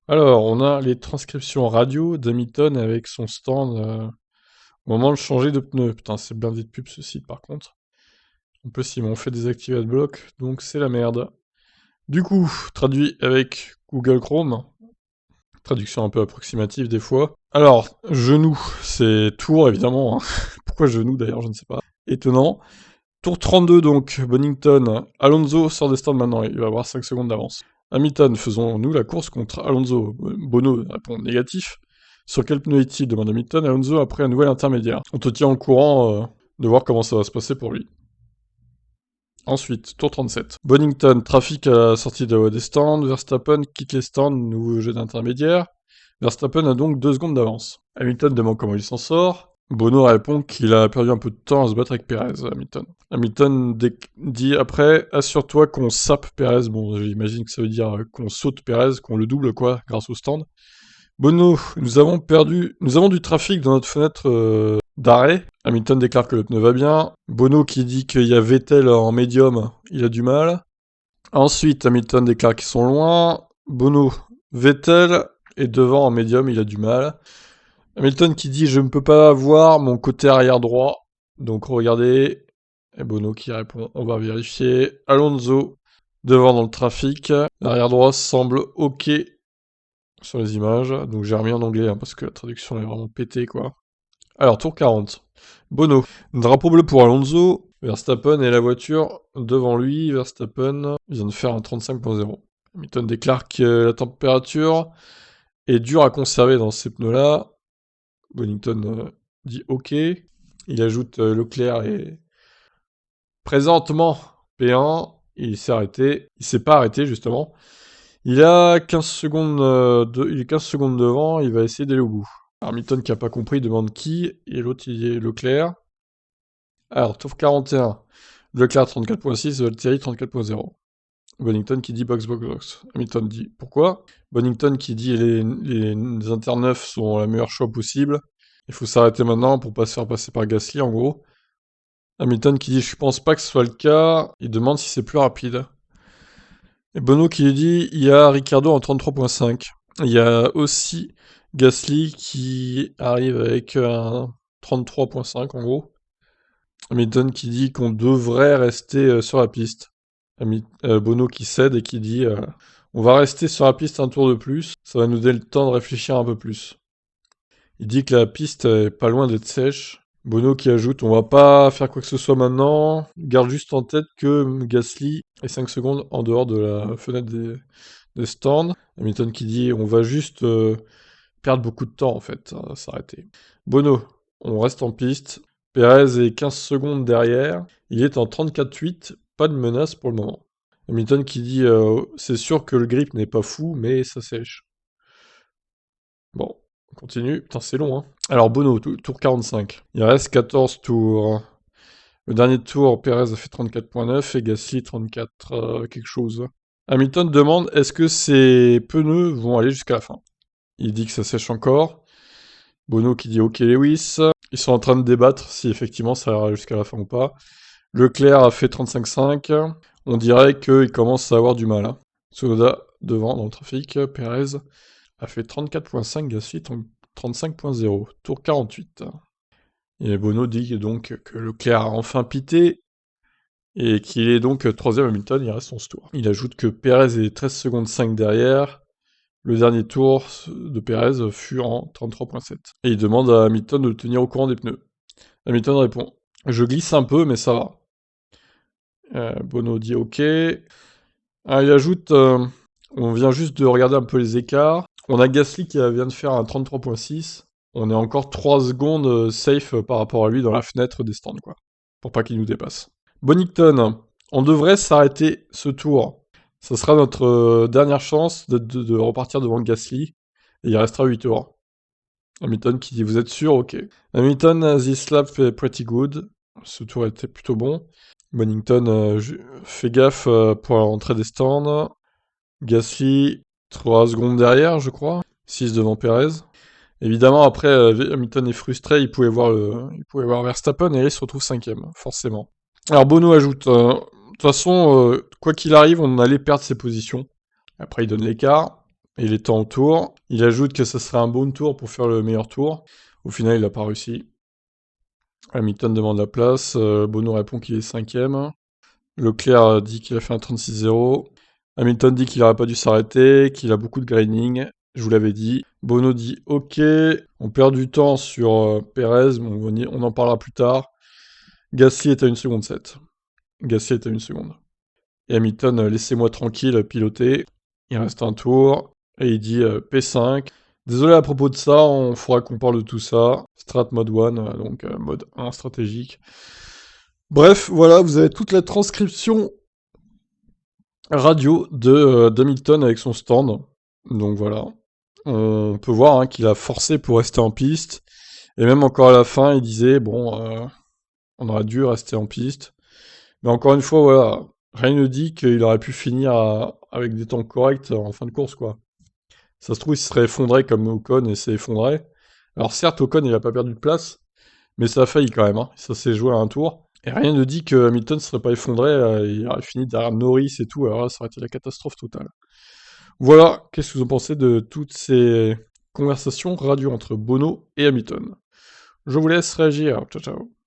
Alors, on a les transcriptions radio d'Hamilton avec son stand au moment de changer de pneu. Putain, c'est blindé de pub ce site par contre. En plus, ils m'ont fait désactiver AdBlock, donc c'est la merde. Du coup, traduit avec Google Chrome, traduction un peu approximative des fois. Alors, genou, c'est tour évidemment, hein. Pourquoi genou d'ailleurs, je ne sais pas. Étonnant. Tour 32 donc, Bonington. Alonso sort des stands maintenant, il va avoir 5 secondes d'avance. Hamilton, faisons-nous la course contre Alonso? Bono répond négatif. Sur quel pneu est-il demande Hamilton. Alonso après un nouvel intermédiaire. On te tient au courant de voir comment ça va se passer pour lui. Ensuite, tour 37. Bonington, trafic à la sortie des stands. Verstappen quitte les stands, nouveau jeu d'intermédiaire. Verstappen a donc 2 secondes d'avance. Hamilton demande comment il s'en sort. Bono répond qu'il a perdu un peu de temps à se battre avec Perez, Hamilton. Hamilton dit après, assure-toi qu'on sape Perez. Bon, j'imagine que ça veut dire qu'on saute Perez, qu'on le double, quoi, grâce au stand. Bono, nous avons du trafic dans notre fenêtre d'arrêt. Hamilton déclare que le pneu va bien. Bono qui dit qu'il y a Vettel en médium, il a du mal. Ensuite, Hamilton déclare qu'ils sont loin. Bono, Vettel est devant en médium, il a du mal. Hamilton qui dit je ne peux pas voir mon côté arrière droit. Donc regardez. Et Bono qui répond on va vérifier. Alonso devant dans le trafic. L'arrière droit semble ok sur les images. Donc j'ai remis en anglais hein, parce que la traduction est vraiment pétée quoi. Alors tour 40. Bono. Drapeau bleu pour Alonso. Verstappen et la voiture devant lui. Verstappen vient de faire un 35.0. Hamilton déclare que la température est dure à conserver dans ces pneus-là. Bonington dit OK. Il ajoute Leclerc est présentement P1. Il s'est arrêté. Il s'est pas arrêté justement. Il a 15 secondes, il est 15 secondes devant. Il va essayer d'aller au bout. Hamilton qui a pas compris demande qui et l'autre il est Leclerc. Alors tour 41. Leclerc 34.6, Valtteri 34.0. Bonington qui dit box box box. Hamilton dit pourquoi. Bonington qui dit les inter 9 sont la meilleure choix possible. Il faut s'arrêter maintenant pour pas se faire passer par Gasly en gros. Hamilton qui dit je pense pas que ce soit le cas. Il demande si c'est plus rapide. Et Bono qui lui dit il y a Ricardo en 33.5. Il y a aussi Gasly qui arrive avec un 33.5 en gros. Hamilton qui dit qu'on devrait rester sur la piste. Bono qui cède et qui dit on va rester sur la piste un tour de plus, ça va nous donner le temps de réfléchir un peu plus. Il dit que la piste est pas loin d'être sèche. Bono qui ajoute on va pas faire quoi que ce soit maintenant, garde juste en tête que Gasly est 5 secondes en dehors de la fenêtre des stands. Hamilton qui dit on va juste perdre beaucoup de temps en fait, à s'arrêter. Bono, on reste en piste. Perez est 15 secondes derrière. Il est en 34.8, pas de menace pour le moment. Hamilton qui dit c'est sûr que le grip n'est pas fou, mais ça sèche. Bon, on continue. Putain, c'est long, hein. Alors, Bono, tour 45. Il reste 14 tours. Le dernier tour, Perez a fait 34.9 et Gasly 34 quelque chose. Hamilton demande est-ce que ces pneus vont aller jusqu'à la fin. Il dit que ça sèche encore. Bono qui dit ok Lewis. Ils sont en train de débattre si effectivement ça ira jusqu'à la fin ou pas. Leclerc a fait 35.5. On dirait qu'il commence à avoir du mal. Hein. Tsunoda devant dans le trafic. Perez a fait 34.5. Gasly 35.0. Tour 48. Et Bono dit donc que Leclerc a enfin pité et qu'il est donc troisième Hamilton, il reste 11 tours. Il ajoute que Perez est 13 secondes 5 derrière. Le dernier tour de Perez fut en 33.7. Et il demande à Hamilton de le tenir au courant des pneus. Hamilton répond « Je glisse un peu, mais ça va ». Bono dit « Ok ». Il ajoute On vient juste de regarder un peu les écarts. On a Gasly qui vient de faire un 33.6. On est encore 3 secondes safe par rapport à lui dans la fenêtre des stands, quoi. Pour pas qu'il nous dépasse. Bonington, on devrait s'arrêter ce tour. Ça sera notre dernière chance de repartir devant Gasly. Et il restera 8 tours. Hamilton qui dit vous êtes sûr? Ok. Hamilton, this lap est pretty good. Ce tour était plutôt bon. Bonington fait gaffe pour l'entrée des stands. Gasly, 3 secondes derrière, je crois. 6 devant Perez. Évidemment, après, Hamilton est frustré, il pouvait voir Verstappen et il se retrouve 5ème, forcément. Alors Bono ajoute, de toute façon, quoi qu'il arrive, on allait perdre ses positions. Après, il donne l'écart. Et il était en tour. Il ajoute que ce serait un bon tour pour faire le meilleur tour. Au final, il n'a pas réussi. Hamilton demande la place. Bono répond qu'il est cinquième. Leclerc dit qu'il a fait un 36-0. Hamilton dit qu'il n'aurait pas dû s'arrêter, qu'il a beaucoup de graining. Je vous l'avais dit. Bono dit ok, on perd du temps sur Perez, mais on en parlera plus tard. Gasly est à 1 seconde 7. Gasly est à 1 seconde. Et Hamilton, laissez-moi tranquille, piloter. Il reste un tour. Et il dit P5. Désolé à propos de ça, on faudra qu'on parle de tout ça. Strat mode 1, donc mode 1 stratégique. Bref, voilà, vous avez toute la transcription radio de d'Hamilton avec son stand. Donc voilà. On peut voir hein, qu'il a forcé pour rester en piste. Et même encore à la fin, il disait, bon, on aurait dû rester en piste. Mais encore une fois, voilà, rien ne dit qu'il aurait pu finir avec des temps corrects en fin de course, quoi. Ça se trouve, il se serait effondré comme Ocon et s'est effondré. Alors certes, Ocon, il a pas perdu de place, mais ça a failli quand même, hein. Ça s'est joué à un tour. Et rien ne dit que Hamilton ne serait pas effondré, il aurait fini derrière Norris et tout, alors là, ça aurait été la catastrophe totale. Voilà, qu'est-ce que vous en pensez de toutes ces conversations radio entre Bono et Hamilton? Je vous laisse réagir, ciao ciao.